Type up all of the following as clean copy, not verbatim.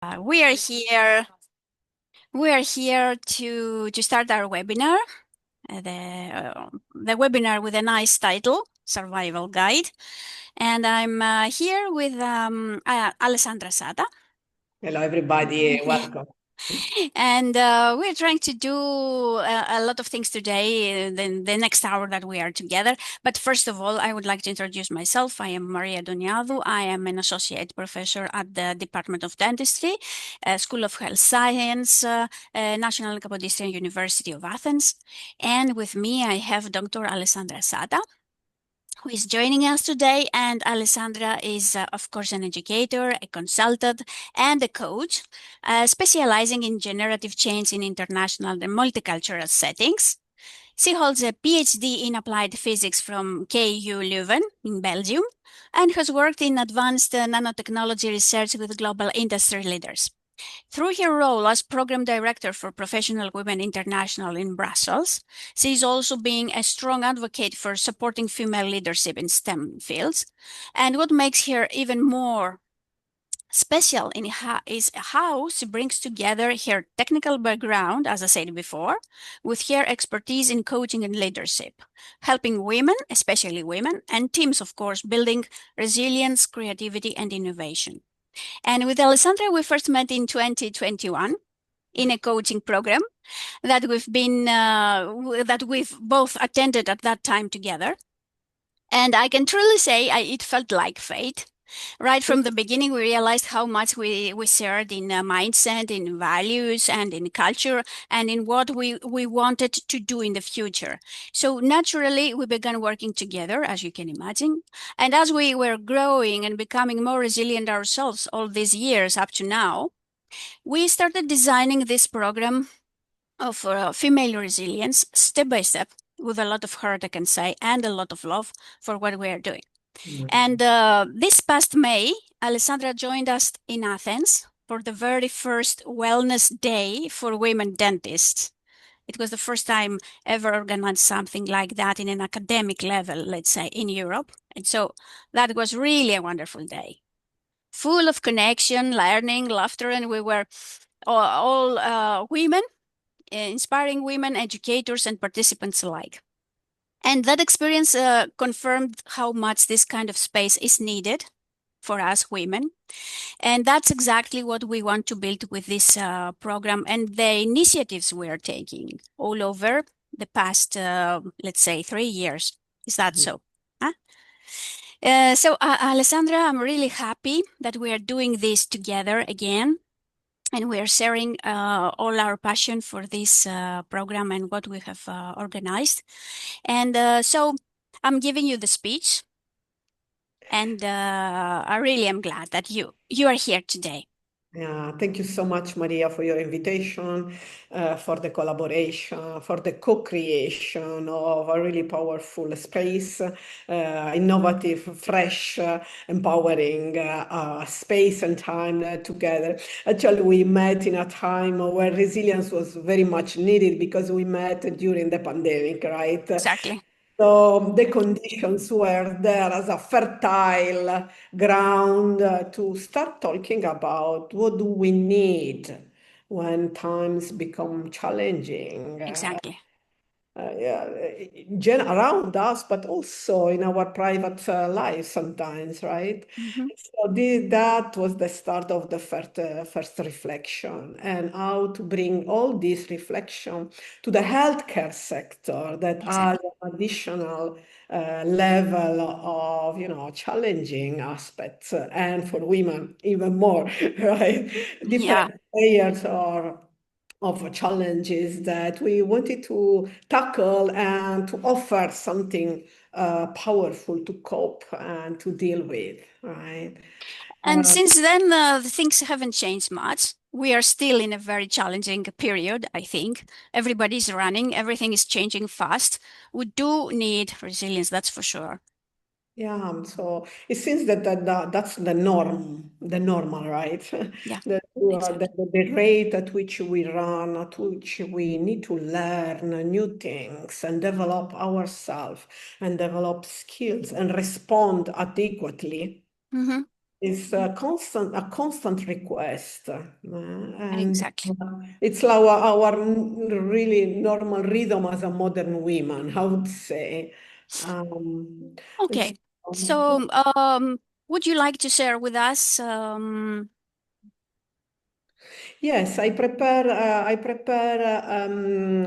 We are here. We are here to start our webinar. The webinar with a nice title, Survival Guide, and I'm here with Alessandra Satta. Hello, everybody. Welcome. And we're trying to do a lot of things today, the next hour that we are together. But first of all, I would like to introduce myself. I am Maria Antoniadou. I am an associate professor at the Department of Dentistry, School of Health Science, National Kapodistrian University of Athens. And with me, I have Dr. Alessandra Satta, who is joining us today. And Alessandra is, of course, an educator, a consultant, and a coach, specializing in generative change in international and multicultural settings. She holds a PhD in applied physics from KU Leuven in Belgium and has worked in advanced nanotechnology research with global industry leaders. Through her role as Program Director for Professional Women International in Brussels, she is also being a strong advocate for supporting female leadership in STEM fields. And what makes her even more special is how she brings together her technical background, as I said before, with her expertise in coaching and leadership, helping women, especially women, and teams, of course, building resilience, creativity, and innovation. And with Alessandra, we first met in 2021 in a coaching program that we've both attended at that time together. And I can truly say it felt like fate. Right from the beginning, we realized how much we shared in mindset, in values, and in culture, and in what we wanted to do in the future. So naturally, we began working together, as you can imagine. And as we were growing and becoming more resilient ourselves all these years up to now, we started designing this program of female resilience step by step with a lot of heart, I can say, and a lot of love for what we are doing. And this past May, Alessandra joined us in Athens for the very first Wellness Day for women dentists. It was the first time ever organized something like that in an academic level, let's say, in Europe. And so that was really a wonderful day, full of connection, learning, laughter, and we were all women, inspiring women, educators, and participants alike. And that experience confirmed how much this kind of space is needed for us women. And that's exactly what we want to build with this program and the initiatives we're taking all over the past, let's say, 3 years. Is that so? Huh? Alessandra, I'm really happy that we are doing this together again. And we are sharing all our passion for this program and what we have organized. And so I'm giving you the speech, and I really am glad that you are here today. Yeah, thank you so much, Maria, for your invitation, for the collaboration, for the co-creation of a really powerful space, innovative, fresh, empowering space and time together. Actually, we met in a time where resilience was very much needed because we met during the pandemic, right? Exactly. So the conditions were there as a fertile ground to start talking about what do we need when times become challenging. Exactly. Yeah, around us, but also in our private lives sometimes, right? Hmm. So that was the start of the first reflection and how to bring all this reflection to the healthcare sector that has Exactly. an additional level of, challenging aspects and for women even more, right? Yeah. Different layers or of challenges that we wanted to tackle and to offer something powerful to cope and to deal with, right? And since then, the things haven't changed much. We are still in a very challenging period, I think. Everybody's running, everything is changing fast. We do need resilience, that's for sure. Yeah, so it seems that's the normal, right? Yeah, The, exactly. the rate at which we run, at which we need to learn new things and develop ourselves and develop skills and respond adequately Hmm. is a constant request, and Exactly. it's our really normal rhythm as a modern woman, I would say. Um, it's, Okay. So, would you like to share with us? Yes, I prepare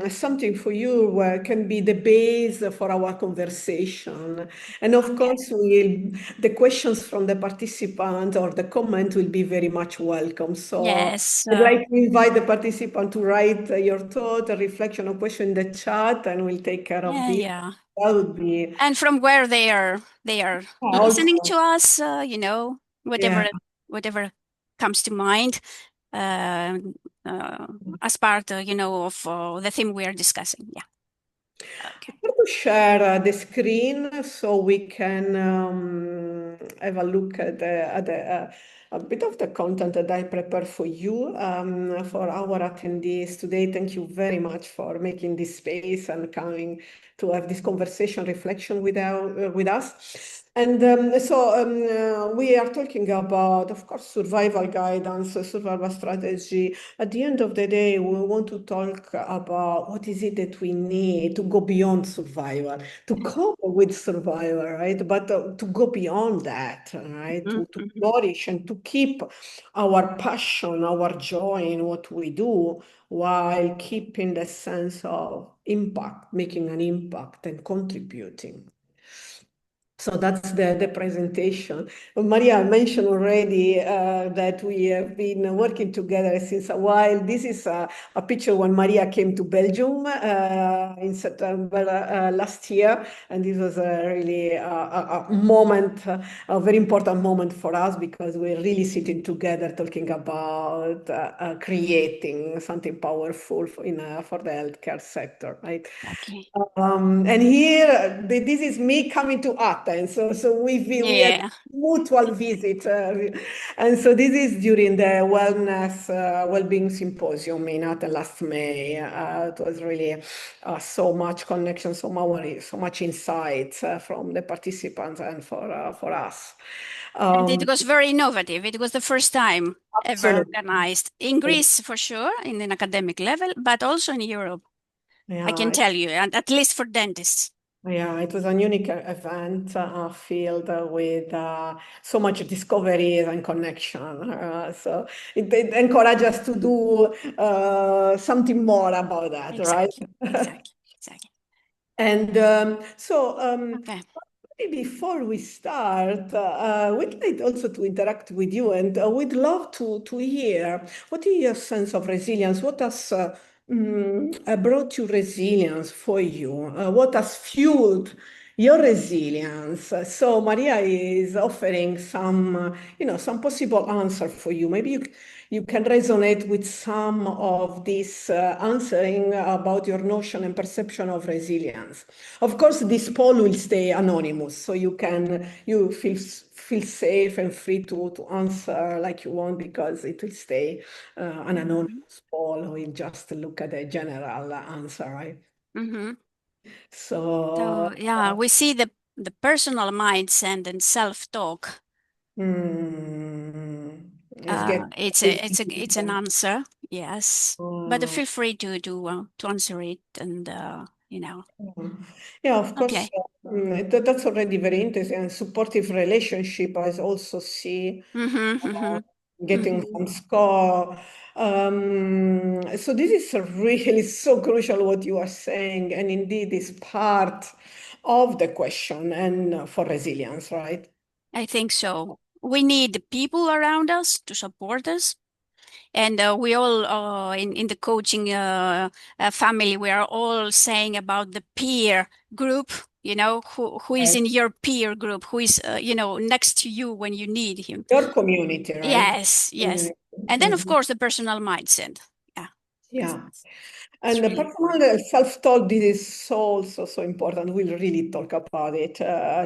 something for you where can be the base for our conversation. And of Okay. course, the questions from the participants or the comment will be very much welcome. So Yes. I'd like to invite the participant to write your thought, a reflection or question in the chat, and we'll take care of Yeah, this. yeah. That would be And from where they are listening also, to us, yeah. whatever comes to mind, uh, uh, as part, of the theme we are discussing. Yeah. Okay. Want to share the screen so we can have a look at a bit of the content that I prepared for you, for our attendees today. Thank you very much for making this space and coming to have this conversation reflection with us. And we are talking about, of course, survival guidance, survival strategy. At the end of the day, we want to talk about what is it that we need to go beyond survival, to cope with survival, right? But to go beyond that, right? Mhm, To mhm. flourish and to keep our passion, our joy in what we do, while keeping the sense of impact, making an impact and contributing. So that's the presentation. Maria mentioned already that we have been working together since a while. This is a picture when Maria came to Belgium in September last year. And this was really a moment, a very important moment for us because we're really sitting together talking about creating something powerful for the healthcare sector, right? Okay. And here, this is me coming to Athens. So we had Yeah. mutual visit. And so this is during the Wellbeing Symposium in Athens last May. It was really so much connection, so much insight from the participants and for us. And it Um, was very innovative. It was the first time ever Absolutely. organized in Greece for sure, in an academic level, but also in Europe. I can Yeah, tell you, and at least for dentists. yeah, it was a unique event filled with so much discoveries and connection. So it encouraged us to do something more about that, right? Exactly. Exactly. Exactly. And Okay. maybe before we start, we'd like also to interact with you, and we'd love to hear what is your sense of resilience? What has brought you resilience for you? What has fueled your resilience? So Maria is offering some possible answer for you. Maybe you can resonate with some of this answering about your notion and perception of resilience. Of course, this poll will stay anonymous, so you feel safe and free to answer like you want because it will stay an Mhm. anonymous poll. We'll just look at the general answer, right? Mhm. So, So yeah, we see the personal mindset and self-talk. it's getting It's an answer, yes. But uh, feel free to answer it, and yeah, of course, okay. that's already very interesting. And supportive relationship, I also see Mm-hmm, uh, mm-hmm, getting mm-hmm. some score. So this is really so crucial what you are saying, and indeed is part of the question and for resilience, right? I think so. We need the people around us to support us. And we all, in the coaching family, we are all saying about the peer group, who is Yes. in your peer group, who is, next to you when you need him. Your community, right? Yes, yes. Mm, And then, of mhm. course, the personal mindset. Yeah, Yeah. it's And the really important. personal self-talk, this is so important. We'll really talk about it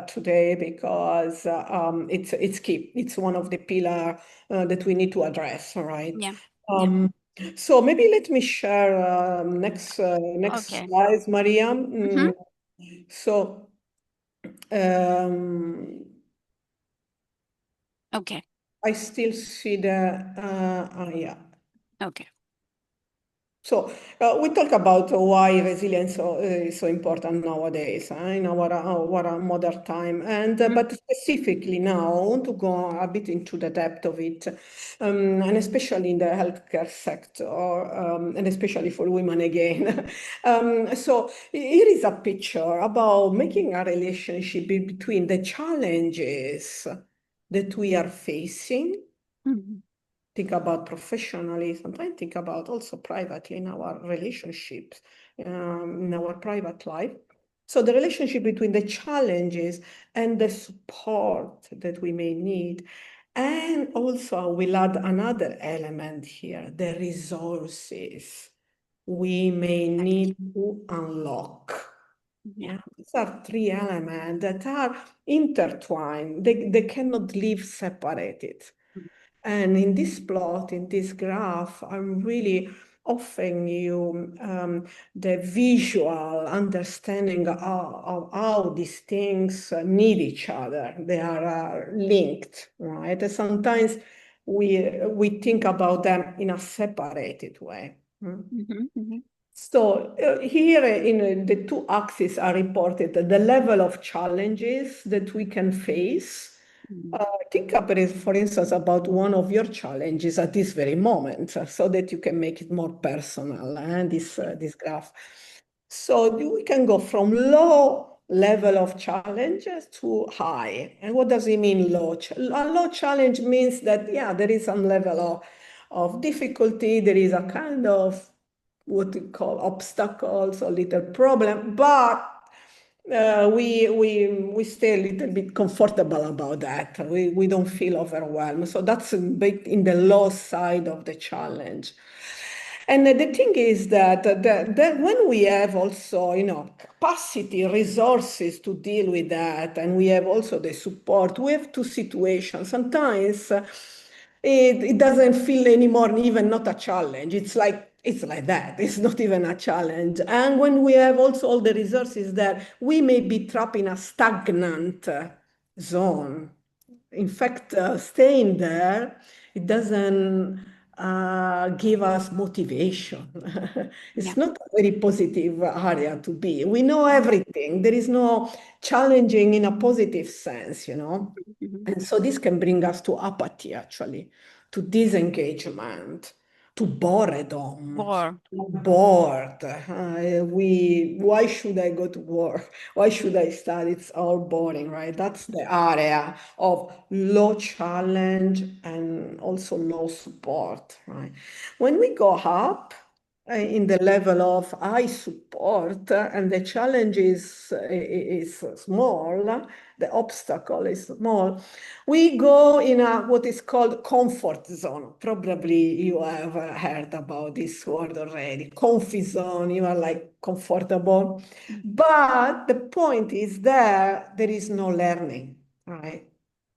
today because it's key. It's one of the pillar that we need to address, all right? Yeah, yeah. Um, so maybe let me share next Okay. slides, Maria. Mm-hmm. So um, Okay. I still see the, yeah. Okay. So we talk about why resilience is so important nowadays in our modern time, and Mm, but specifically now, I want to go a bit into the depth of it, and especially in the healthcare sector, and especially for women again. So here is a picture about making a relationship between the challenges that we are facing. mhm, Think about professionally, sometimes think about also privately in our relationships, in our private life. So the relationship between the challenges and the support that we may need. And also we'll add another element here, the resources we may exactly. need to unlock. Yeah. These are three elements that are intertwined. They cannot live separated. Mm, And in this plot, in this graph, I'm really offering you the visual understanding of how these things need each other. They are linked, right? And sometimes we think about them in a separated way. mhm, mhm, So here in the two axes are reported the level of challenges that we can face. mhm. Think about it, for instance, about one of your challenges at this very moment, so that you can make it more personal, this graph. So we can go from low level of challenges to high. And what does it mean, low? A low challenge means that, yeah, there is some level of difficulty, there is a kind of what we call obstacles or little problem, but we stay a little bit comfortable about that. We don't feel overwhelmed. So that's a bit in the low side of the challenge. And the thing is that, when we have also, capacity, resources to deal with that, and we have also the support, we have two situations. Sometimes it doesn't feel anymore even not a challenge. It's like that. It's not even a challenge. And when we have also all the resources there, we may be trapped in a stagnant zone. In fact, staying there, it doesn't give us motivation. Yeah. It's not a very positive area to be. We know everything. There is no challenging in a positive sense. Mhm. And so this can bring us to apathy, actually, to disengagement, to boredom. Or Bored. Why should I go to work? Why should I study? It's all boring, right? That's the area of low challenge and also low support, right? When we go up in the level of high support and the challenge is small, the obstacle is small, we go in what is called comfort zone. Probably you have heard about this word already. Comfy zone, you are like comfortable. But the point is there is no learning, right?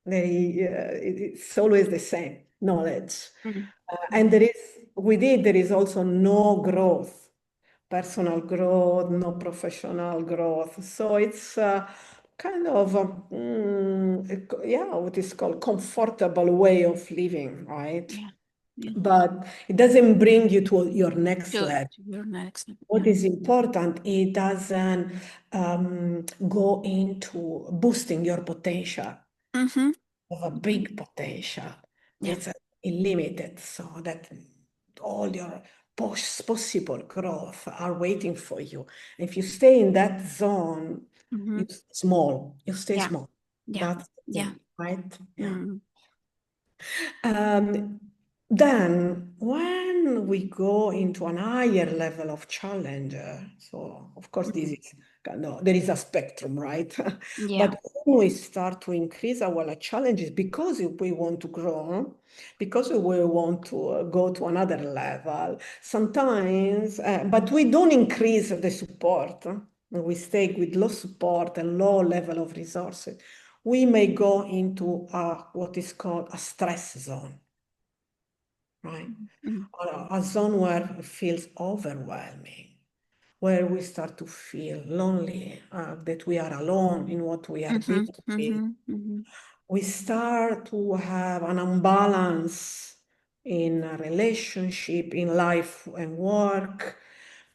It's always the same knowledge. Mhm. And Mhm. with it, there is also no growth, personal growth, no professional growth. So it's kind of, yeah, what is called comfortable way of living, right? Yeah. Yeah. But it doesn't bring you to your next level. To your next. What Yeah. is important, it doesn't go into boosting your potential Mm-hmm. of a Mm-hmm. big potential. Yeah. It's unlimited, so that all your possible growth are waiting for you. If you stay in that zone, Mm-hmm. you stay Yeah. small. Yeah. That's the Yeah. thing, right? Yeah. Mm. Um, then, when we go into an higher level of challenge, so of course this Mm. is there is a spectrum, right? Yeah. But when we start to increase our challenges because we want to grow, because we want to go to another level, sometimes, but we don't increase the support. We stay with low support and low level of resources. We may go into what is called a stress zone, right? Mm-hmm. Or a zone where it feels overwhelming, where we start to feel lonely, that we are alone in what we are Mm-hmm. dealing with. Mm-hmm. Mm-hmm. we start to have an imbalance in a relationship, in life and work.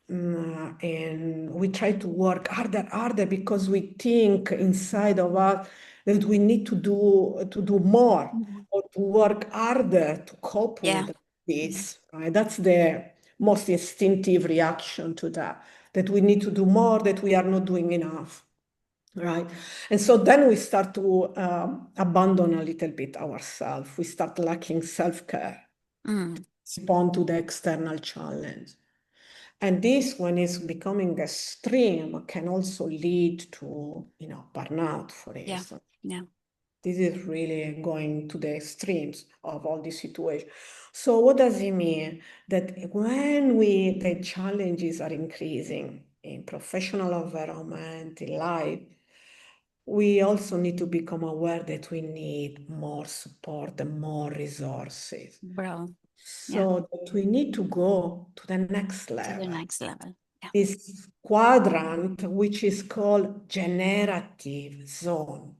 And we try to work harder because we think inside of us that we need to do more Mhm. or to work harder to cope Yeah. with Yeah. this, right? That's the most instinctive reaction to that, that we need to do more, that we are not doing enough. Right. And so then we start to abandon a little bit ourselves. We start lacking self-care, Mm. respond to the external challenge. And this, when it's becoming extreme, can also lead to, burnout, for Yeah. instance. Yeah. This is really going to the extremes of all these situations. So what does it mean? That when the challenges are increasing in professional environment, in life, we also need to become aware that we need more support and more resources. Bro. Yeah. So that we need to go to the next To the level. next level. Yeah. This quadrant, which is called generative zone,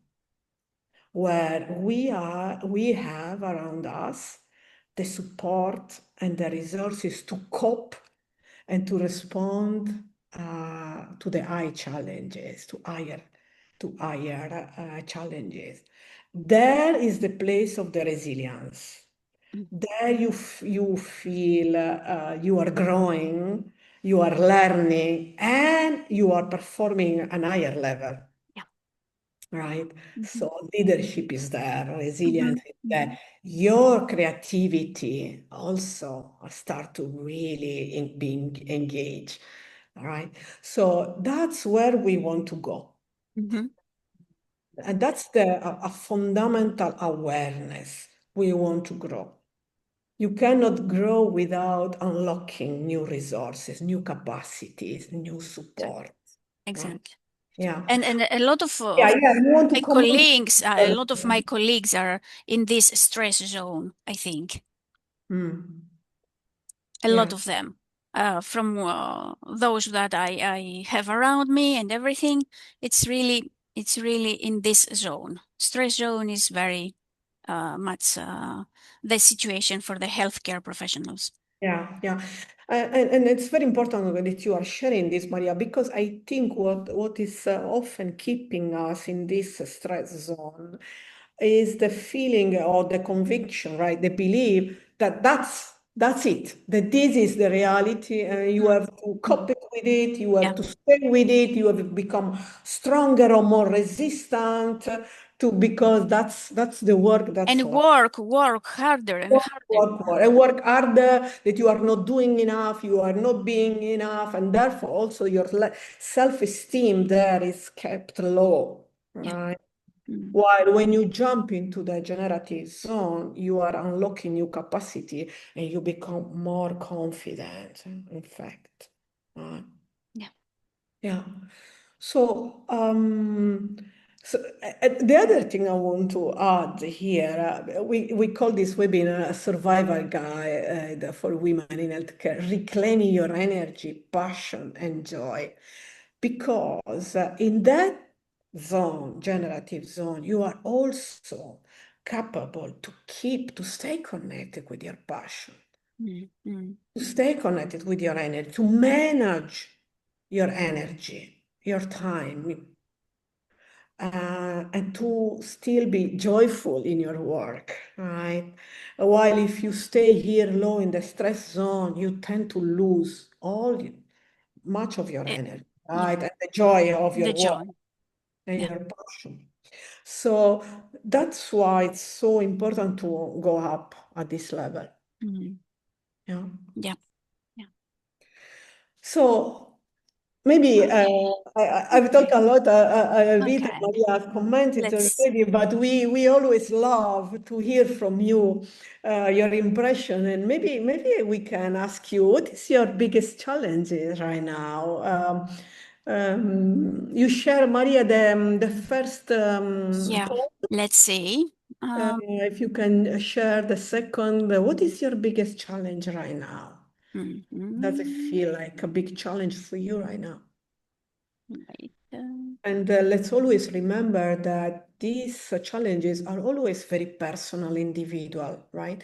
where we have around us the support and the resources to cope and to respond to the high challenges, to higher challenges. There is the place of the resilience. Mm. There you feel you are growing, you are learning, and you are performing an higher level, Yeah. right? Mhm. So leadership is there, resilience Mhm. is Mhm. there. Your creativity also start to really being engaged, all right? So that's where we want to go. Mhm. And that's a fundamental awareness we want to grow. You cannot grow without unlocking new resources, new capacities, new Exactly. support, right? Exactly. Yeah. And a lot Yeah, of yeah. You want to my comment? colleagues, a lot of my colleagues are in this stress zone, I think. Mm. A lot Yeah, of them. From those that I have around me and everything, it's really in this zone. Stress zone is very much the situation for the healthcare professionals. yeah, yeah. And it's very important that you are sharing this, Maria, because I think what is often keeping us in this stress zone is the feeling or the conviction, right? The belief that that's it, that this is the reality, and you Mm. have to Mm. cope with it, you Yeah. have to stay with it, you have to become stronger or more resistant to because that's the work that's And for. work harder and harder. Work more and work harder, that you are not doing enough, you are not being enough, and therefore also your self-esteem there is kept low, Yeah. right? Mm. While when you jump into the generative zone, you are unlocking new capacity and you become more confident, in fact. Right? Yeah. Yeah. So, the other thing I want to add here, we call this webinar a survival guide for women in healthcare, reclaiming your energy, passion, and joy. Because in that zone, generative zone, you are also capable to stay connected with your passion, Mm. Mm. to stay connected with your energy, to manage your energy, your time, and to still be joyful in your work, right? While if you stay here low in the stress zone, you tend to lose much of your Eh, energy, yeah. right? And the joy of The your work joy. and Yeah. your passion. So that's why it's so important to go up at this level. Mm. Yeah. Yeah. Yeah. So maybe Okay. I've talked Okay. a lot, a bit, Okay. Maria has commented Let's. already, but we always love to hear from you your impression, and maybe we can ask you, what is your biggest challenges right now? You share, Maria, the first Yeah. point. Let's see. If you can share the second, what is your biggest challenge right now? Does it Mhm. feel like a big challenge for you right now? And let's always remember that these challenges are always very personal, individual, right?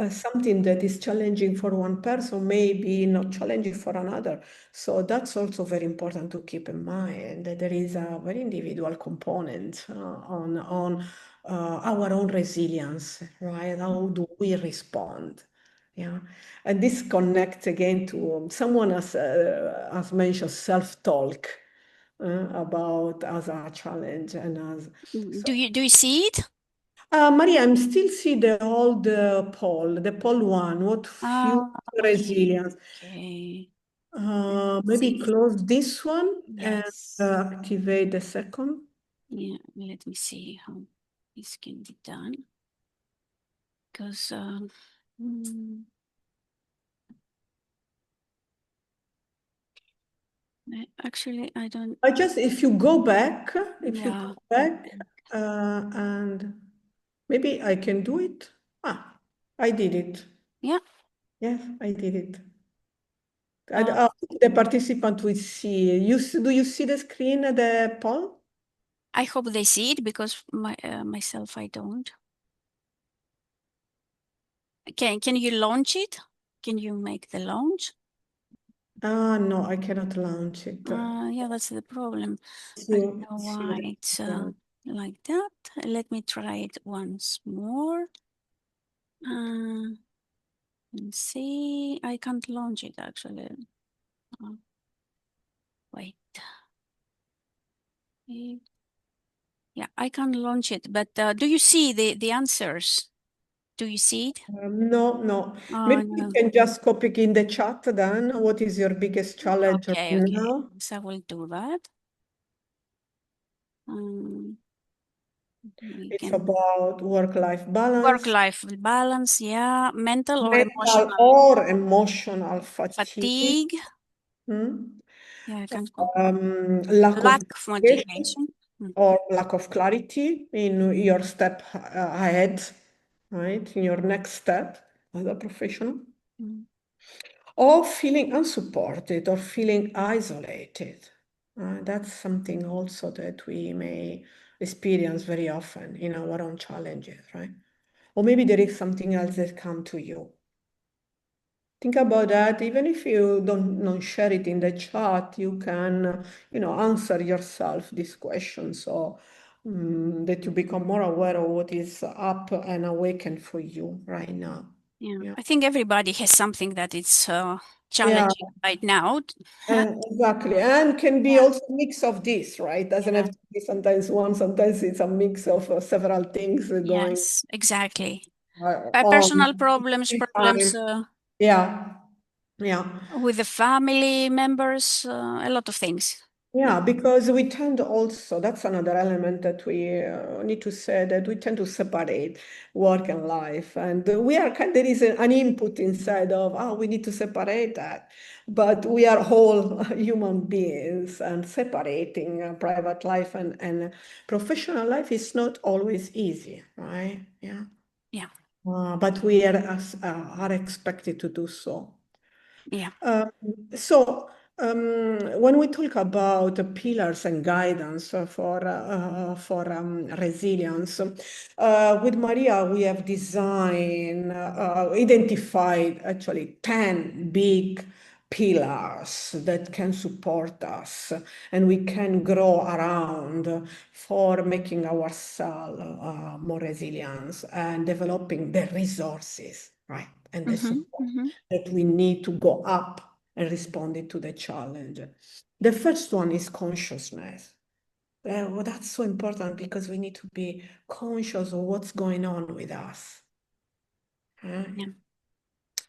Something that is challenging for one person may be not challenging for another. So that's also very important to keep in mind that there is a very individual component on our own resilience, right? How do we respond? Yeah, and this connects again to someone has mentioned self-talk about as a challenge and as so. Do you see it? Maria, I'm still see the old poll, the poll one. What fuel Okay. resilience? Okay. Maybe See. close this one and Yes. activate the second. Yeah, let me see how this can be done. Because actually I don't. I just if you go back, if you Yeah. go back and maybe I can do it. Ah, I did it. Yeah. Yes, I did it. And, Uh, the participant will see. Do you see the screen, the poll? I hope they see it because myself I don't. Can you launch it? Can you make the launch? No, I cannot launch it. Yeah, that's the problem. I don't You know see why it's like that. Let me try it once more. Let's see. I can't launch it actually. Wait. Yeah, I can't launch it. But do you see the answers? Do you see it? No, no. Oh Maybe you no. can just copy in the chat then. What is your biggest challenge right Okay, okay. now? So I will do that. Um, we It's can about work-life balance, work-life balance, yeah, mental or mental emotional or emotional fatigue, fatigue. hmm? Yeah, I can't go. Lack of Lack of motivation motivation. or lack of clarity in your step ahead, right? In your next step as a professional. Mhm. Or feeling unsupported or feeling isolated. That's something also that we may experience very often in our own challenges, right? Or maybe there is something else that come to you. Think about that. Even if you don't share it in the chat, you can, answer yourself these questions so that you become more aware of what is up and awakened for you right now. Yeah, Yeah. I think everybody has something that is Yeah. challenging right now. Exactly. And can be Yeah, also a mix of this, right? Doesn't have yeah, to be sometimes one, sometimes it's a mix of several things going yes, exactly. on Personal problems, at the problems time. Yeah. Yeah. with the family members, a lot of things. Yeah, Yeah, because we tend also, that's another element that we need to say that we tend to separate work and life. And we are kind, there is an input inside of, oh, we need to separate that. But we are all human beings and separating private life and professional life is not always easy, right? Yeah. yeah, But we are expected to do so. yeah. Um, so, when we talk about the pillars and guidance for resilience, with Maria, we have identified actually 10 big pillars that can support us and we can grow around for making ourselves more resilient and developing the resources, right? And the Mm-hmm, support mm-hmm. that we need to go up and respond to the challenge. The first one is consciousness. Well, that's so important because we need to be conscious of what's going on with us. Yeah,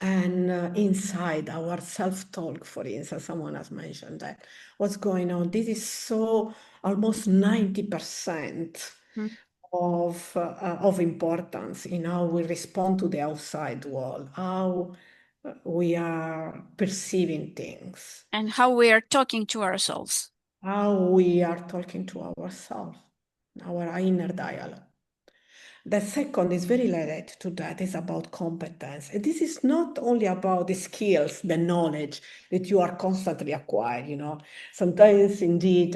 And inside our self-talk, for instance, someone has mentioned that what's going on. This is so almost 90% mm. of importance in how we respond to the outside world, how we are perceiving things, And how we are talking to ourselves. how we are talking to ourselves, our inner dialogue. The second is very related to that, is about competence. And this is not only about the skills, the knowledge that you are constantly acquiring, you know. Sometimes indeed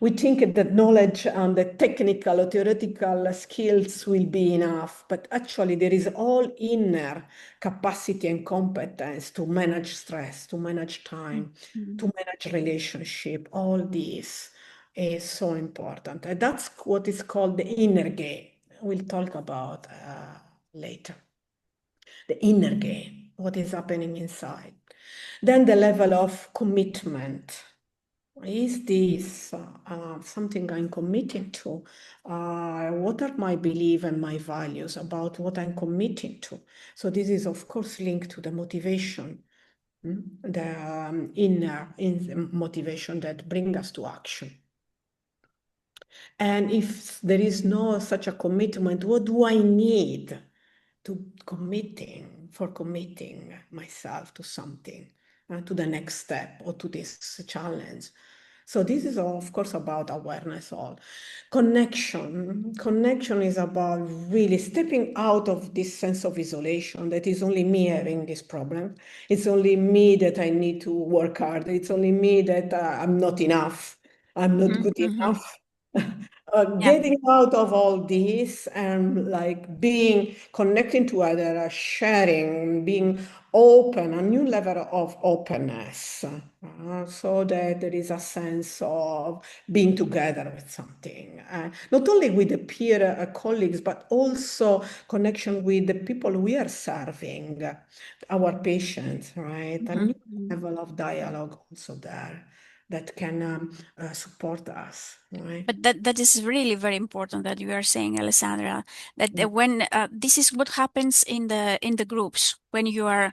we think that knowledge and the technical or theoretical skills will be enough, but actually there is all inner capacity and competence to manage stress, to manage time, Mhm. to manage relationship. All this is so important. And that's what is called the inner game. We'll talk about later. The inner game, what is happening inside. Then the level of commitment. Is this something I'm committing to? What are my beliefs and my values about what I'm committing to? So this is, of course, linked to the motivation, the inner motivation that brings us to action. And if there is no such a commitment, what do I need to committing myself to something, to the next step or to this challenge? So this is of course about awareness. All connection is about really stepping out of this sense of isolation that is only me having this problem. It's only me that I need to work hard. It's only me that I'm not enough. I'm not good Mhm. enough. Yeah. Getting out of all this and like being connecting to others, sharing, being open, a new level of openness, so that there is a sense of being together with something, not only with the peer colleagues, but also connection with the people we are serving, our patients, right? A Mhm. new level of dialogue also there that can support us, right? But that is really very important that you are saying, Alessandra, that Mm, when this is what happens in the groups when you are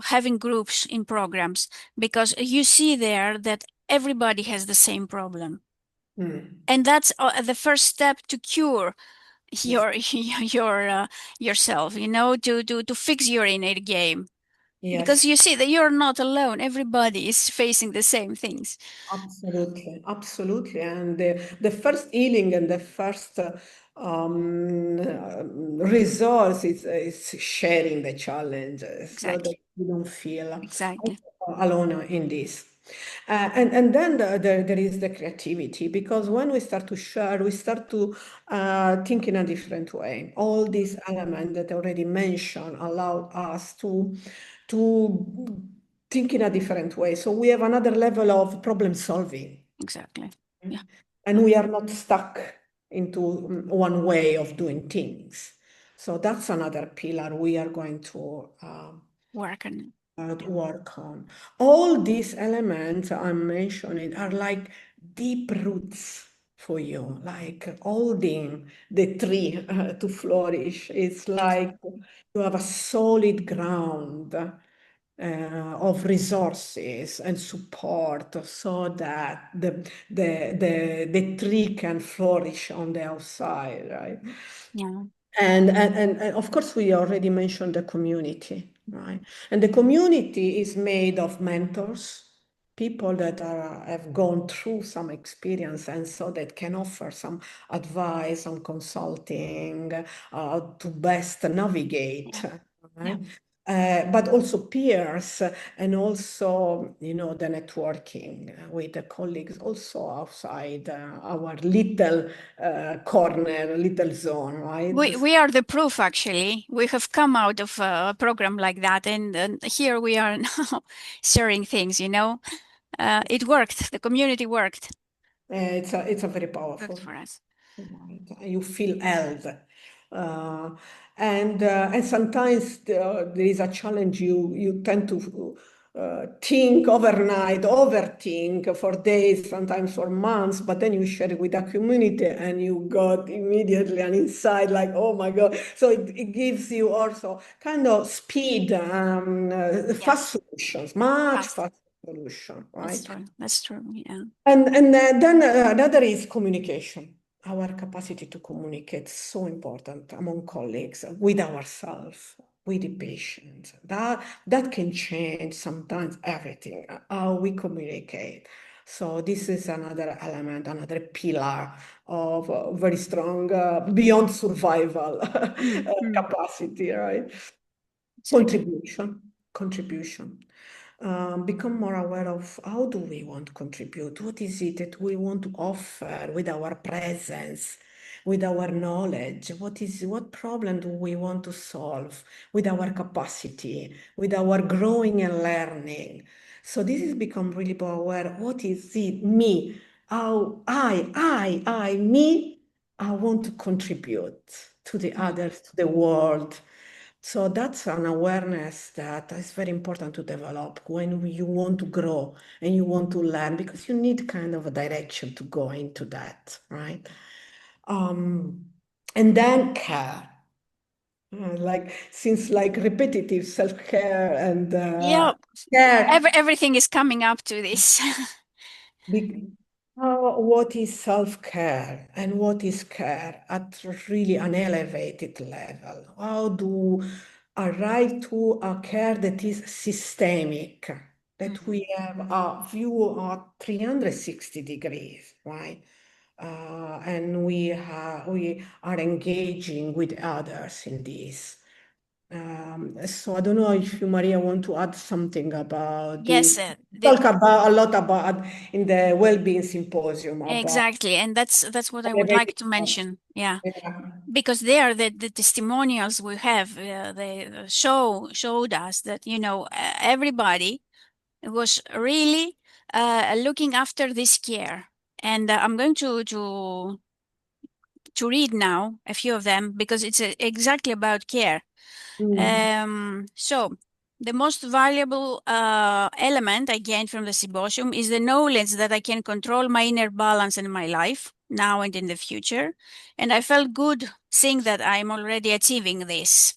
having groups in programs, because you see there that everybody has the same problem, mm. and that's the first step to cure Yes, your yourself, you know, to fix your innate game, because yes, you see that you're not alone. Everybody is facing the same things. absolutely, absolutely. And the first healing and the first resource is sharing the challenges so that Exactly. you don't feel Exactly. alone in this. And then there is the creativity, because when we start to share, we start to think in a different way. All these elements that I already mentioned allow us to think in a different way. So we have another level of problem solving, Exactly. Yeah. and we are not stuck into one way of doing things. So that's another pillar we are going to Work on it. work on. All these elements I'm mentioning are like deep roots for you, like holding the tree to flourish. It's like you have a solid ground of resources and support so that the tree can flourish on the outside, right? Yeah. And of course, we already mentioned the community, right? And the community is made of mentors, people that have gone through some experience and so that can offer some advice on consulting to best navigate, Yeah. Yeah. right? But also peers and also, you know, the networking with the colleagues also outside our little corner, little zone, right? We are the proof, actually. We have come out of a program like that, and here we are now sharing things, you know. It worked. The community worked. It's a very Worked powerful. for us. Right. You feel held. Uh, and sometimes there is a challenge. You tend to think overnight, overthink for days, sometimes for months, but then you share it with a community and you got immediately an insight like, oh my God. So it gives you also kind of speed, fast Yes. solutions, much Fast. faster solution, That's right? true. That's true. Yeah. And then another is communication. Our capacity to communicate is so important among colleagues, with ourselves, with the patients. That can change sometimes everything, how we communicate. So this is another element, another pillar of very strong beyond survival Mm. capacity, right? Exactly. Contribution. Become more aware of how do we want to contribute? What is it that we want to offer with our presence, with our knowledge? What problem do we want to solve with our capacity, with our growing and learning? So this has become really more aware. What is it? Me. How me. I want to contribute to the Mm. others, to the world. So that's an awareness that is very important to develop when you want to grow and you want to learn because you need kind of a direction to go into that, right? Um, and then care, like since like repetitive self-care and Yeah, care. everything is coming up to this. Be- what is self-care and what is care at really an elevated level? How do arrive to a care that is systemic, that Mhm. we have a view of 360 degrees, right? And we are engaging with others in this. So I don't know if you, Maria, want to add something about Yes, this. Talk about a lot about in the well-being symposium about exactly, and that's what I would like elevated to care. mention. Yeah, Yeah. because there the testimonials we have, they showed us that everybody was really looking after this care, and I'm going to read now a few of them because it's exactly about care. Mm. So the most valuable element I gained from the symposium is the knowledge that I can control my inner balance in my life now and in the future. And I felt good seeing that I'm already achieving this.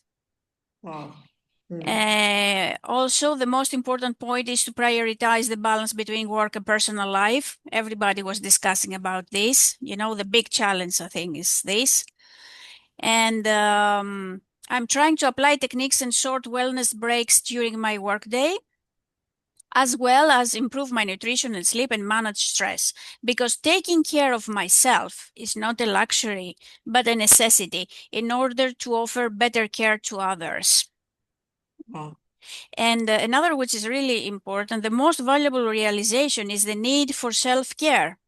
Wow. Mm. Also, the most important point is to prioritize the balance between work and personal life. Everybody was discussing about this. The big challenge, I think, is this. And I'm trying to apply techniques and short wellness breaks during my workday, as well as improve my nutrition and sleep and manage stress. Because taking care of myself is not a luxury, but a necessity in order to offer better care to others. Wow. And another, which is really important, the most valuable realization is the need for self care.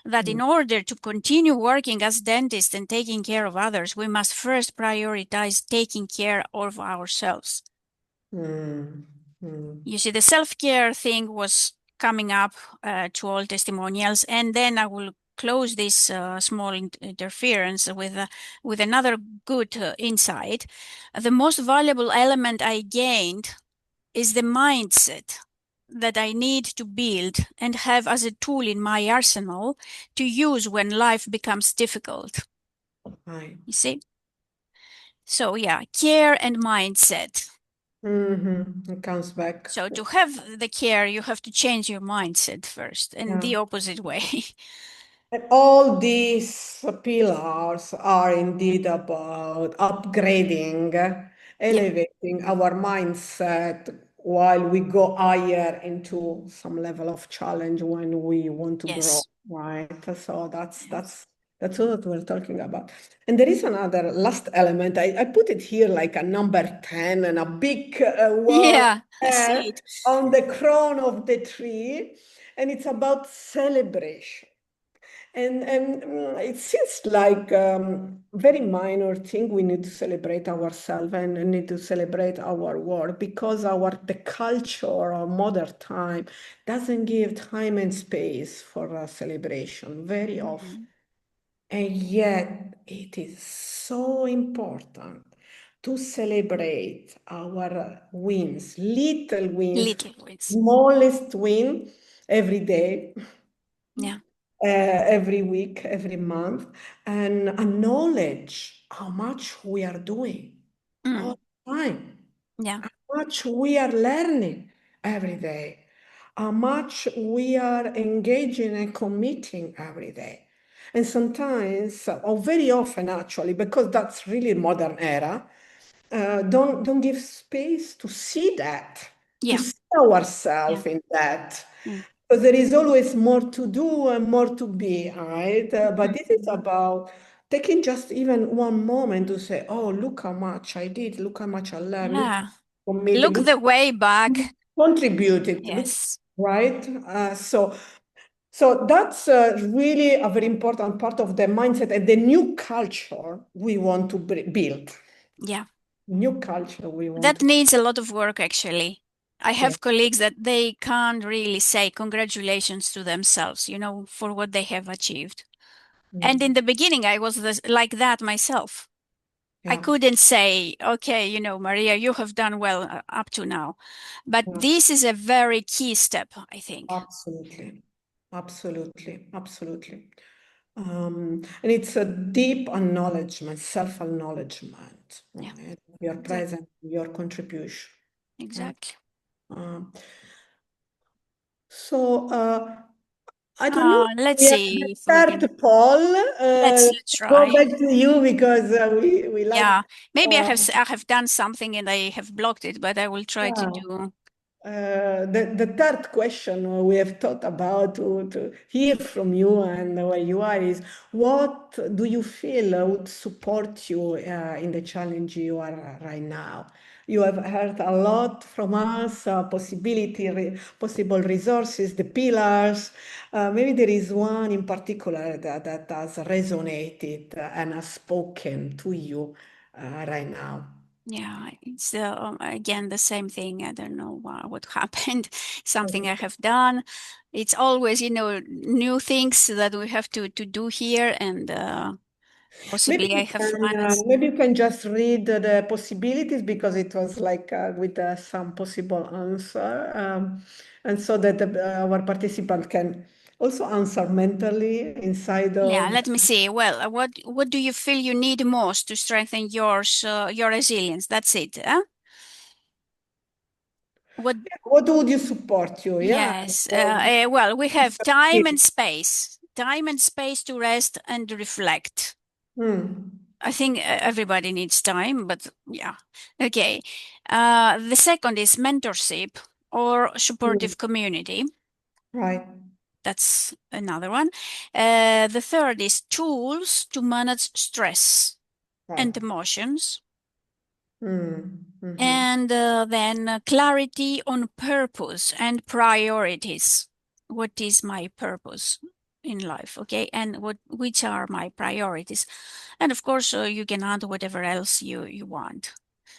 That in Mm. order to continue working as dentists and taking care of others, we must first prioritize taking care of ourselves. Mm. Mm. You see, the self care thing was coming up to all testimonials, and then I will close this small interference with another good insight. The most valuable element I gained is the mindset that I need to build and have as a tool in my arsenal to use when life becomes difficult. Right. You see? So, yeah, care and mindset. It comes back. So, to have the care, you have to change your mindset first, and Yeah. the opposite way. And all these pillars are indeed about upgrading, Yeah. elevating our mindset while we go higher into some level of challenge when we want to grow, Yes. right? So that's Yes. that's that's what we're talking about. And there is another last element. I put it here like a number 10 and a big word Yeah, I see it. on the crown of the tree. And it's about celebration. And it seems like very minor thing. We need to celebrate ourselves and need to celebrate our work because the culture of modern time doesn't give time and space for a celebration very often. Mhm. And yet it is so important to celebrate our wins, little wins, Little wins. smallest win every day, Yeah. every week, every month, and acknowledge how much we are doing Mm. all the time, Yeah. how much we are learning every day, how much we are engaging and committing every day. And sometimes, or very often actually, because that's really modern era, don't give space to see that, to Yeah. see Yeah. ourselves in that. Mm. Because there is always more to do and more to be, right? But this is about taking just even one moment to say, oh, look how much I did, look how much I learned, look Yeah. how I committed, Look look the way how I back. contributed, look, Yes. right? So that's really a very important part of the mindset and the new culture we want to build. Yeah. New culture we want That to, needs a lot of work, actually. I yeah. have colleagues that they can't really say congratulations to themselves, for what they have achieved. And in Mm. the beginning, I was like that myself. I Yeah. couldn't say, okay, Maria, you have done well up to now. But Yeah. this is a very key step, I think. Absolutely. Absolutely. Absolutely. And it's a deep acknowledgement, self-acknowledgement, Yeah, right? Your exactly. presence, your contribution. Right? Exactly. Um, so I don't know. Let's We have see the if we can. third poll. Let's Go try. back to you because we like. Yeah, maybe I Uh, have done something and I have blocked it, but I will try to yeah. do. The third question we have thought about to hear from you and where you are is what do you feel would support you in the challenge you are right now? You have heard a lot from us, possible resources, the pillars. Maybe there is one in particular that has resonated and has spoken to you right now. Yeah, it's again the same thing. I don't know what happened. Something I have done. It's always, new things that we have to do here, and possibly I have managed. Maybe you can just read the possibilities because it was like with some possible answer, and so that our participant can also answer mentally inside Yeah, of. let me see. Well, what do you feel you need most to strengthen your resilience? That's it. Huh? What? What would you support you? Yeah. Yes. Well, we have time and space. Time and space to rest and reflect. Hmm. I think everybody needs time, but yeah. Okay. The second is mentorship or Hmm. supportive community. Right. That's another one. The third is tools to manage stress Right. and emotions. Hmm. Hmm. And then clarity on purpose and priorities. What is my purpose in life? Okay. And which are my priorities? And of course, you can add whatever else you want.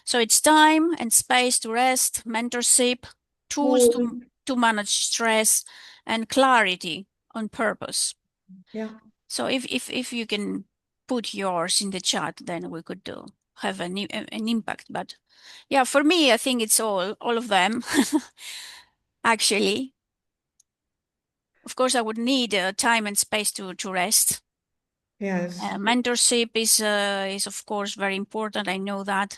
So it's time and space to rest, mentorship, tools Cool. to manage stress, and clarity on purpose. Yeah. So if you can put yours in the chat, then we could have an impact. But yeah, for me, I think it's all of them. Actually, of course, I would need time and space to rest. Yes. Mentorship is of course very important. I know that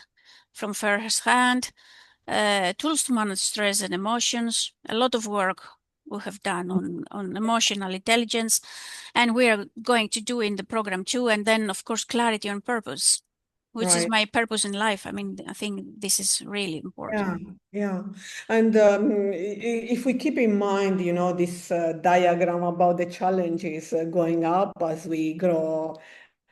from first hand. Tools to manage stress and emotions. A lot of work we have done on emotional intelligence, and we are going to do in the program too. And then, of course, clarity on purpose, which is Right. my purpose in life. I mean, I think this is really Yeah, important. yeah. And if we keep in mind, this diagram about the challenges going up as we grow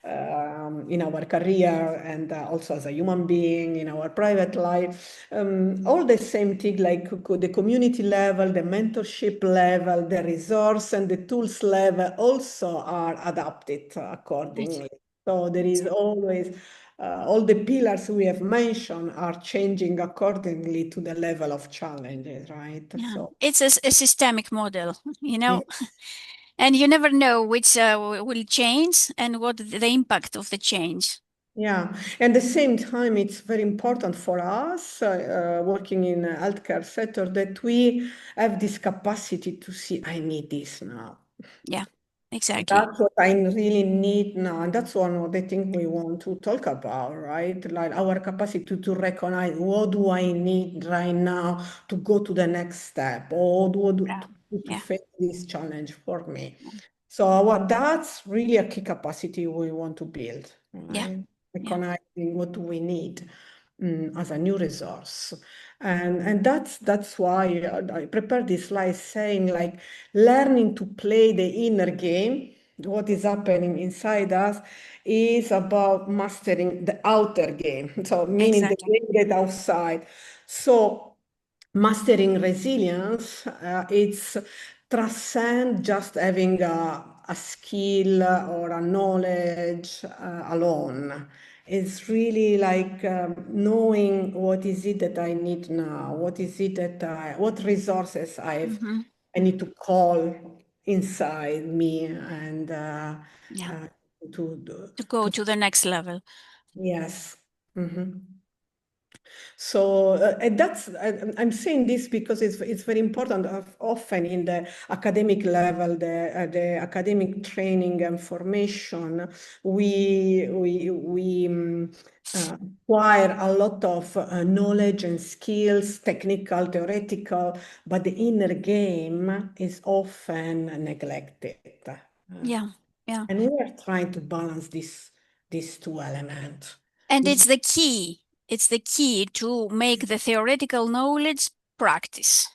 in our career and also as a human being in our private life, all the same thing like the community level, the mentorship level, the resource and the tools level also are adapted Yes. accordingly. So there is always all the pillars we have mentioned are changing accordingly to the level of challenges, right? Yeah, So, it's a systemic model, yeah, and you never know which will change and what the impact of the change. yeah. At the same time, it's very important for us working in a healthcare sector that we have this capacity to see, I need this now. Yeah, exactly. That's what I really need now. And that's one of the things we want to talk about, right? Like our capacity to recognize what do I need right now to go to the next step or what do Yeah, to yeah, face this challenge for me. So that's really a key capacity we want to build, yeah, right? yeah. Recognizing what do we need. as a new resource. And that's why I prepared this slide saying like learning to play the inner game, what is happening inside us, is about mastering the outer game. So meaning the Exactly. game that outside. So mastering resilience, it's transcend just having a skill or a knowledge alone. It's really like knowing what is it that I need now, what is it that what resources Hmm. I need to call inside me and Yeah. uh, to To go to to the next level. yes. Mhm. So and I'm saying this because it's very important. Often in the academic level, the academic training and formation, we acquire a lot of knowledge and skills, technical, theoretical, but the inner game is often neglected. Yeah. Yeah. And we are trying to balance these two elements. And This it's the key. It's the key to make the theoretical knowledge practice.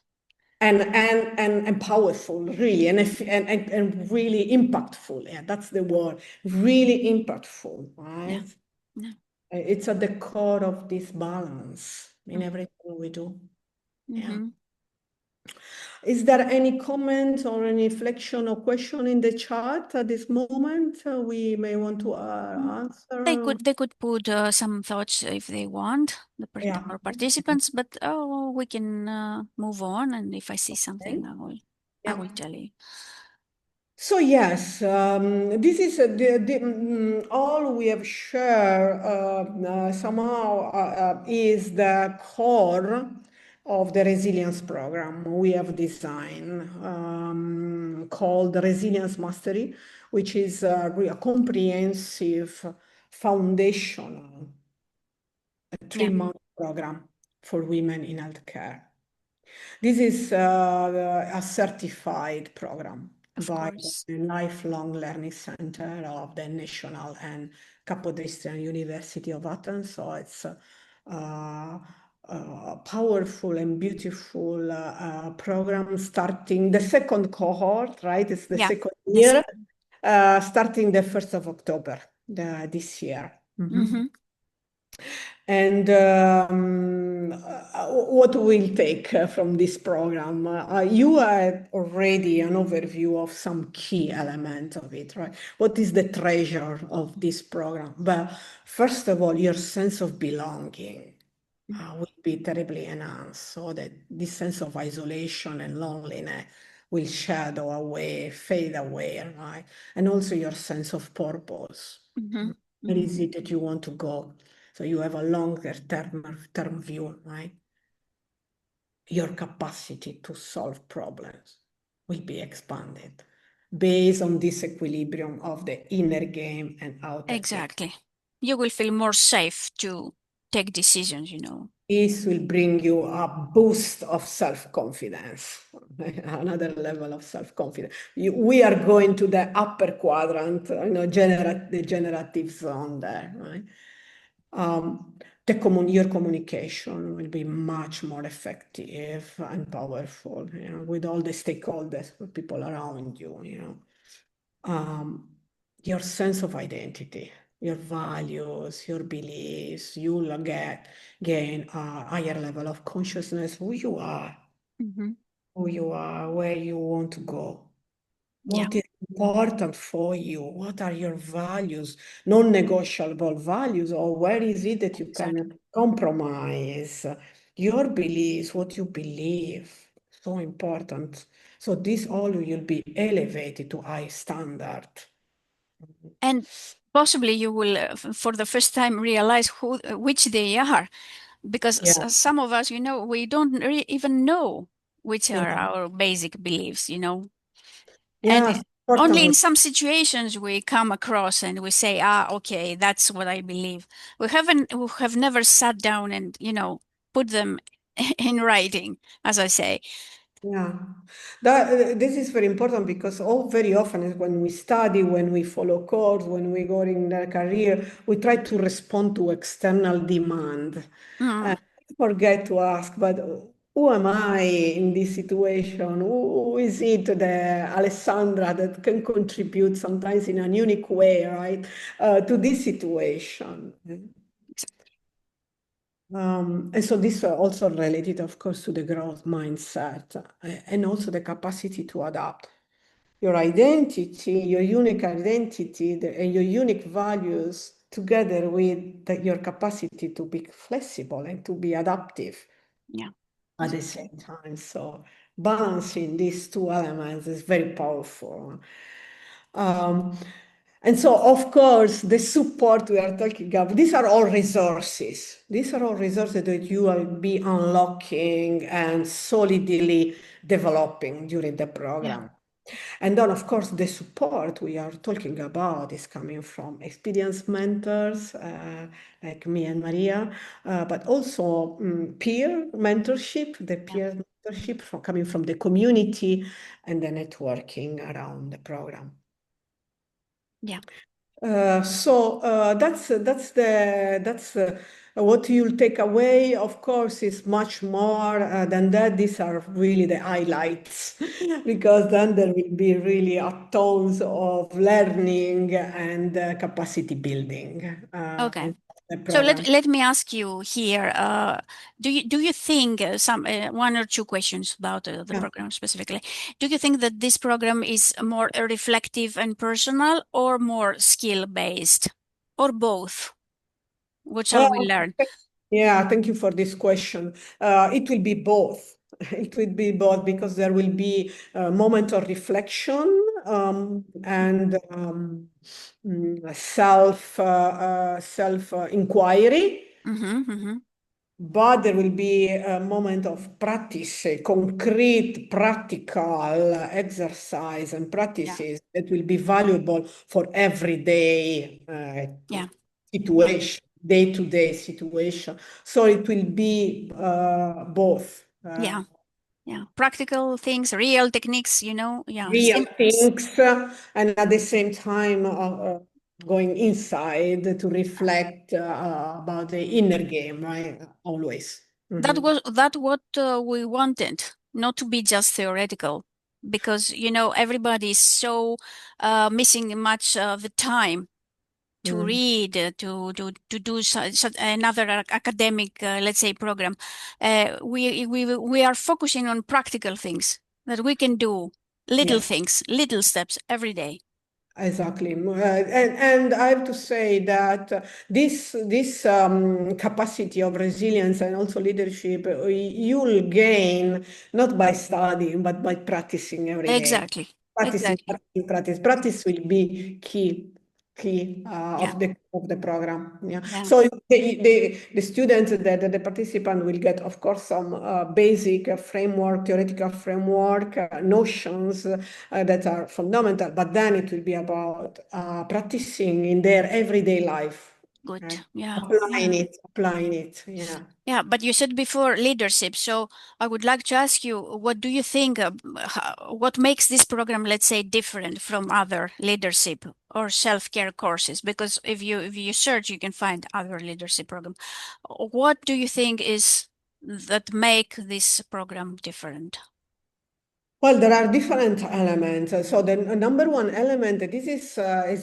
and powerful really and really impactful, yeah, that's the word, really impactful, Yeah. right? Yeah. It's at the core of this balance in Mm-hmm. everything we do. Yeah. Mm-hmm. Is there any comment or any reflection or question in the chat at this moment we may want to answer? They could put some thoughts if they want, Yeah. our participants, but oh, we can move on. And if I see Okay. something, I Yeah. will tell you. So yes, this is all we have shared somehow is the core of the resilience program we have designed called Resilience Mastery, which is a comprehensive foundational Yeah. 3-month program for women in healthcare. This is a certified program Of by course. the Lifelong Learning Center of the National and Kapodistrian University of Athens. So it's a powerful and beautiful program starting the second cohort, right? It's the Yeah. second The year, second. starting the 1st of October this year. Mhm. Mm-hmm. And what we'll take from this program? You had already an overview of some key elements of it, right? What is the treasure of this program? But first of all, your sense of belonging will be terribly enhanced, so that this sense of isolation and loneliness will shadow away, fade away, right? And also your sense of purpose. Mm-hmm. Where Mm-hmm. is it that you want to go? So you have a longer term view, right? Your capacity to solve problems will be expanded based on this equilibrium of the inner game and outer game. Exactly. You will feel more safe to take decisions. This will bring you a boost of self-confidence, another level of self-confidence. We are going to the upper quadrant, the generative zone there, right? Your communication will be much more effective and powerful, with all the stakeholders, people around you, your sense of identity, your values, your beliefs, you'll gain a higher level of consciousness, Mm-hmm. who you are, where you want to go. Yeah. What is important for you? What are your values, non-negotiable values, or where is it that you Exactly. can compromise your beliefs, what you believe? So important. So this all will be elevated to high standard. And possibly you will, for the first time, realize which they are, because Yeah, some of us, we don't even know which yeah, are our basic beliefs. And yeah. only in Certainly. some situations we come across and we say, okay, that's what I believe. We have never sat down and, put them in writing, as I say. Yeah, this is very important because very often when we study, when we follow course, when we go in the career, we try to respond to external demand. Mm, And forget to ask, but who am I in this situation? Who is it, the Alessandra, that can contribute sometimes in a unique way, right, to this situation? And so this are also related, of course, to the growth mindset and also the capacity to adapt your identity, your unique identity, and your unique values together with your capacity to be flexible and to be adaptive yeah, at the exactly. same time. So balancing these two elements is very powerful. Um, and so, of course, the support we are talking about, these are all resources. These are all resources that you will be unlocking and solidly developing during the Yeah, program. And then, of course, the support we are talking about is coming from experienced mentors like me and Maria, but also peer mentorship, the yeah, peer mentorship coming from the community and the networking around the program. yeah. That's what you'll take away. Of course, is much more than that. These are really the highlights because then there will be really a tons of learning and capacity building Okay. in the So program. let me ask you here. Do you think some one or two questions about the Yeah. program specifically? Do you think that this program is more reflective and personal, or more skill based, or both? What shall Uh, we learn? Yeah, thank you for this question. It will be both. It will be both because there will be a moment of reflection and self inquiry. Mm-hmm, mm-hmm. But there will be a moment of practice, a concrete, practical exercise and Yeah, practices that will be valuable for everyday yeah, situation, day-to-day situation. So it will be both yeah, yeah. Practical things, real techniques. Yeah, real things and at the same time going inside to reflect about the inner game, right? Always. that Mhm. was what we wanted, not to be just theoretical, because everybody is so missing much of the time to Mm. read, to do another academic, let's say, program. We are focusing on practical things that we can do, little Yes. things, little steps every day. Exactly. And I have to say that this capacity of resilience and also leadership, you'll gain not by studying, but by practicing every day. Exactly, Practicing, exactly. practicing, practice. Practice will be key Yeah, of the program. Yeah. yeah, So the students, the participant will get, of course, some basic framework, theoretical framework, notions that are fundamental, but then it will be about practicing in their everyday life, good. right? Yeah, yeah. Applying it. Yeah. Yeah, but you said before leadership. So I would like to ask you, what do you think, what makes this program, let's say, different from other leadership or self-care courses? Because if you search, you can find other leadership program. What do you think is that make this program different? Well, there are different elements. So the number one element, this is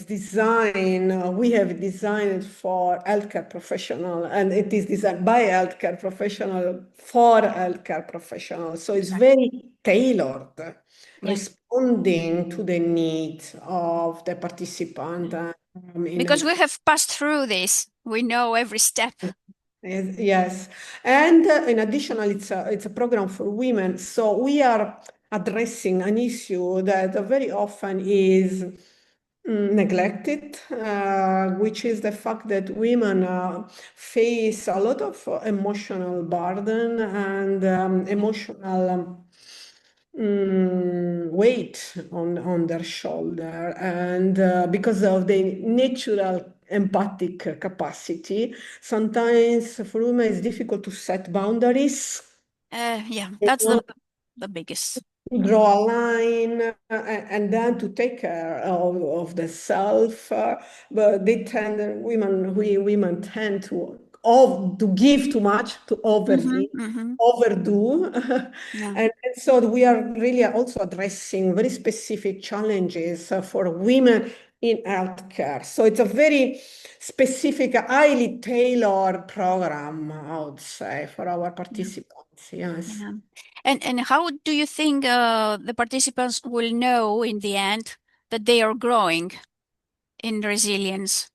design. We have designed for healthcare professional, and it is designed by healthcare professional for healthcare professionals. So it's Exactly. very tailored, Yeah. responding to the needs of the Yeah. participant. In Because we have passed through this, we know every step. Yes, and in addition, it's a program for women. So we are addressing an issue that very often is neglected, which is the fact that women face a lot of emotional burden and Yeah. emotional weight on their shoulder, and because of the natural empathic capacity, sometimes for women it's difficult to set boundaries. Yeah, You that's the know? the biggest. to draw a line and then to take care of the self. But they tend, women tend to give too much, to Mm-hmm, overgive, mm-hmm. overdo. Yeah, And so we are really also addressing very specific challenges for women in healthcare. So it's a very specific, highly tailored program, I would say, for our yeah, participants. Yes. yeah. And how do you think the participants will know in the end that they are growing in resilience,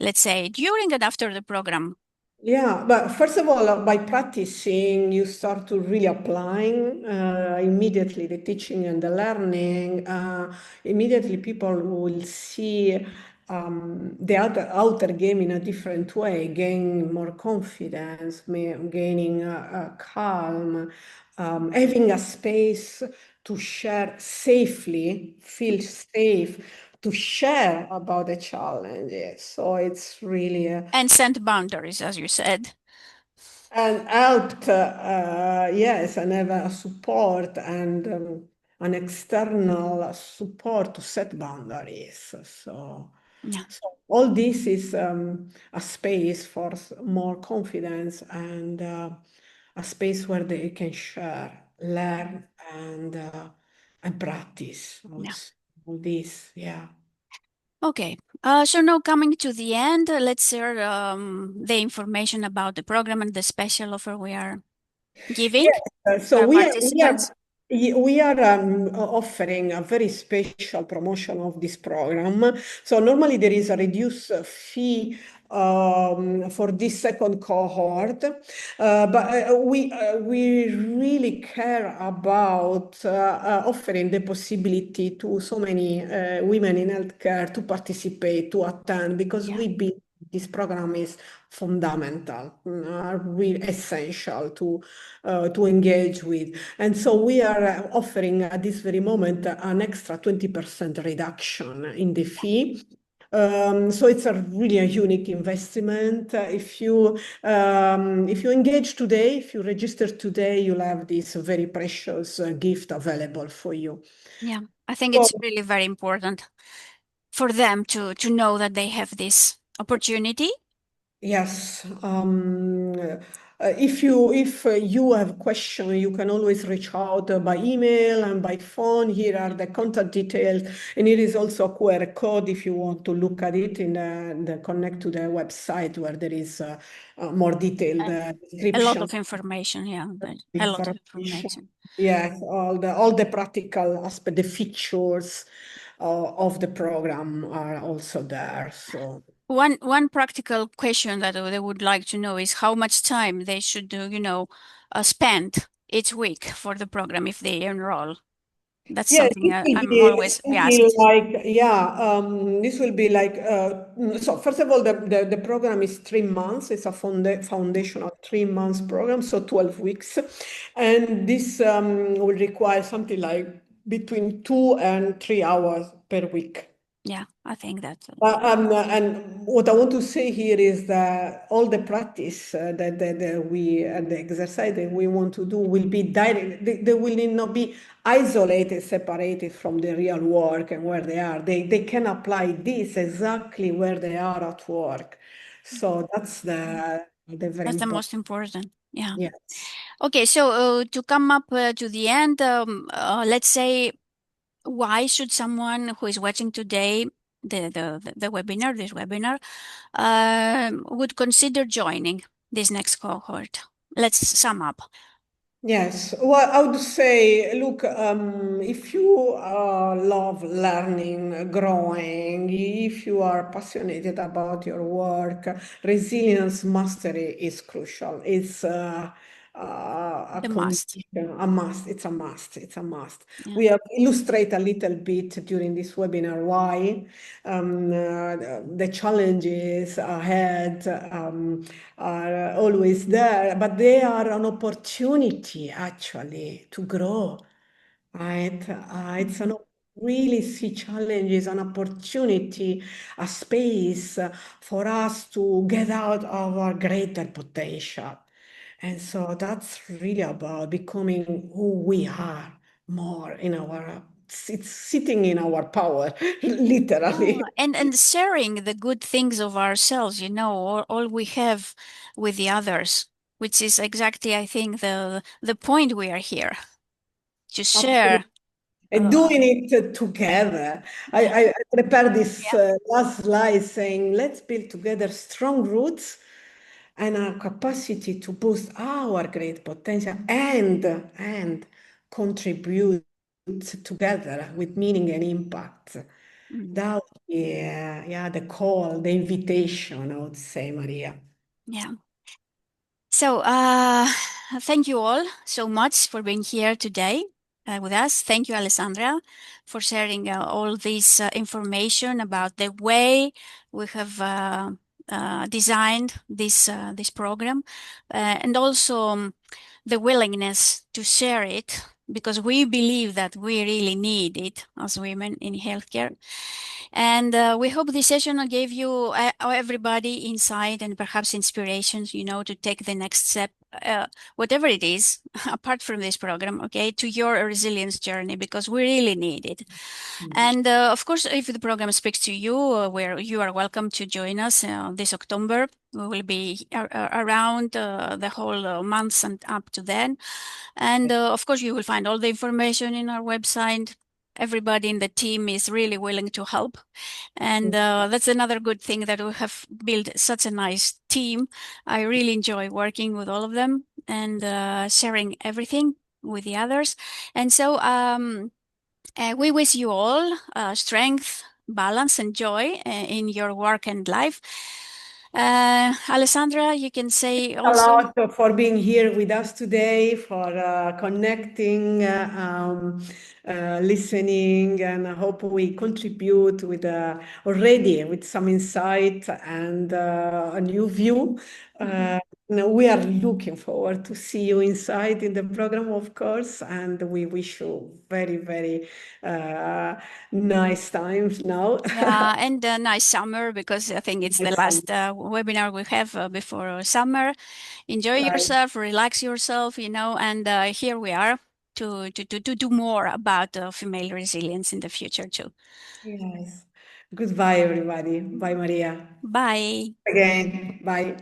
let's say, during and after the program? Yeah, but first of all, by practicing, you start to really applying immediately the teaching and the learning. Immediately, people will see the outer game in a different way, gain more confidence, gaining calm, having a space to share safely, feel safe to share about the challenges. So it's really And set boundaries, as you said. and helped, yes, and have a support and an external support to set boundaries. Yeah, So all this is a space for more confidence and a space where they can share, learn, and practice. yeah. All this, yeah. Okay. So now coming to the end, let's share the information about the program and the special offer we are giving Yes, to so our participants. we are offering a very special promotion of this program. So normally there is a reduced fee for this second cohort, but we really care about offering the possibility to so many women in healthcare to participate, to attend, because Yeah, we believe this program is fundamental, really essential to engage with. And so we are offering at this very moment an extra 20% reduction in the fee. So it's a really a unique investment. If you engage today, if you register today, you'll have this very precious gift available for you. yeah. I think So it's really very important for them to know that they have this opportunity. yes, if you have question, you can always reach out by email and by phone. Here are the contact details, and it is also a QR code if you want to look at it in the connect to the website where there is more detailed And a lot description, of information. Yeah, a lot of information. information. Yes, all the practical aspect, the features of the program are also there. So. One practical question that they would like to know is how much time they should spend each week for the program if they enroll. That's Yeah, something I'm this always be will be asked. like, yeah, this will be like, so first of all, the program is 3 months. It's a foundational 3 months program, so 12 weeks. And this will require something like between 2 and 3 hours per week. Yeah, I think that. And what I want to say here is that all the practice that we and the exercise that we want to do will be direct. They will need not be isolated, separated from the real work and where they are. They can apply this exactly where they are at work. So that's the very That's the important. most important. Yeah. Yes. Okay, so to come up to the end, let's say, why should someone who is watching today the webinar, this webinar, would consider joining this next cohort? Let's sum up. Yes, well, I would say, look, if you love learning, growing, if you are passionate about your work, resilience mastery is crucial. It's a The must. condition, a must. It's a must. It's a must. Yeah. We have illustrate a little bit during this webinar why the challenges ahead. Are always there, but they are an opportunity actually to grow, right? It's an Mhm. really see challenges, an opportunity, a space for us to get out of our greater potential. And so that's really about becoming who we are more in our, it's sitting in our power, literally. Oh, and sharing the good things of ourselves, all we have with the others, which is exactly, I think, the point we are here to share. Absolutely. And Uh, doing it together. yeah, I prepared this yeah. last slide saying, let's build together strong roots and our capacity to boost our great potential and contribute together with meaning and impact. Mm, That would be, yeah, the call, the invitation, I would say, Maria. yeah. So, thank you all so much for being here today with us. Thank you, Alessandra, for sharing all this information about the way we have designed this program, and also the willingness to share it because we believe that we really need it as women in healthcare. And we hope this session gave you everybody insight and perhaps inspirations, to take the next step, whatever it is, apart from this program, okay, to your resilience journey, because we really need it. Mm. And of course, if the program speaks to you, where you are welcome to join us this October. We will be around the whole month and up to then. And of course, you will find all the information in our website. Everybody in the team is really willing to help. And that's another good thing that we have built such a nice team. I really enjoy working with all of them and sharing everything with the others. And so we wish you all strength, balance, and joy in your work and life. Alessandra, you can say A also. lot for being here with us today, for connecting, listening, and I hope we contribute with already with some insight and a new view. Mhm. We are looking forward to see you inside in the program, of course, and we wish you very, very nice times now. Yeah, and a nice summer because I think it's the Nice summer. last webinar we have before summer. Enjoy Right. yourself, relax yourself, and here we are to do more about female resilience in the future too. Yes. Goodbye, everybody. Bye, Maria. Bye. Again. Bye.